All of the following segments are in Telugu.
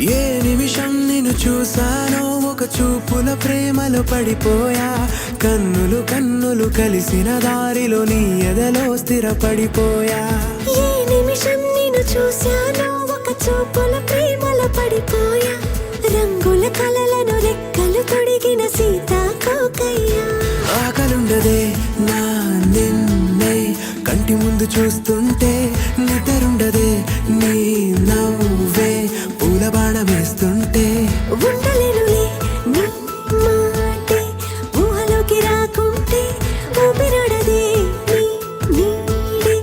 ఏ నిమిషం నిన్ను చూసానో ఒక చూపుల ప్రేమలో పడిపోయా. కన్నులు కన్నులు కలిసిన దారిలో నీ ఎదలో స్థిరపడిపోయా. ఏ నిమిషం నిన్ను చూసానో ఒక చూపుల ప్రేమలో పడిపోయా. రంగుల కలలను రెక్కలు తొడిగిన సీతాకోకయ్యా. ఆకలుండదే నా నిన్నే కంటి ముందు చూస్తుంటే, నిద్రుండదే నీ నవ్వే పూల బాణం వేస్తుంటే. ఉండలేనులే నీ మాటే ఊహలోకి రాకుంటే, ఊపిరాడదే నీ నీడే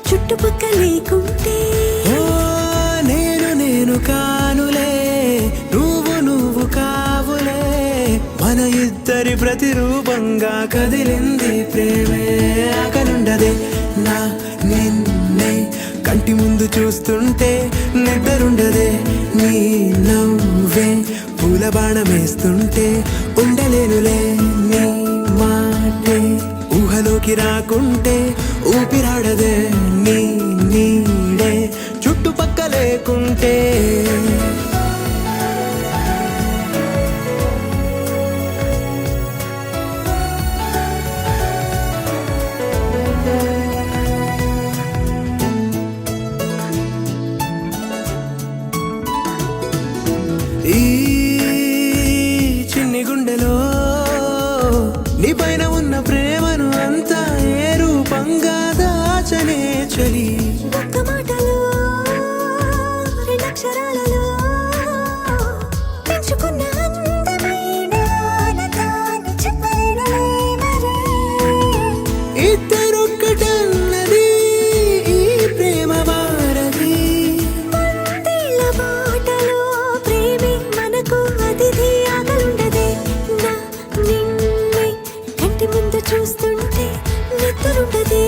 చుట్టుపక్క లేకుంటే. ఓ నేను నేను కానులే, నువ్వు నువ్వు కావులే, మన ఇద్దరి ప్రతిరూపంగా కదిలింది ప్రేమే. ఆకలుండదే నా నిన్నే కంటి ముందు చూస్తుంటే, నిద్రుండదే నీ నవ్వే పూల బాణం వేస్తుంటే. ఉండలేనులే నీ మాటే ఊహలోకి రాకుంటే, ఊపిరాడదే నీ నీడే చుట్టుపక్క లేకుంటే. ఈ చిన్ని గుండెలో నీ పైన ఉన్న ప్రేమను అంతా ఏ రూపంగా దాచనే చలి. ఒక్క మాటలో రెండక్షరాలలో పెంచుకున్న అందమైన ఆనందాన్ని చెప్పలేనులే మరి. ఇద్దరొక్కటన్నది ఈ ప్రేమ వారది. వందేళ్ల బాటలో ప్రేమే మనకు అతిథి. ఆగలుండదే నా నిన్నే కంటి ముందు చూస్తుంటే, నిద్రుండదే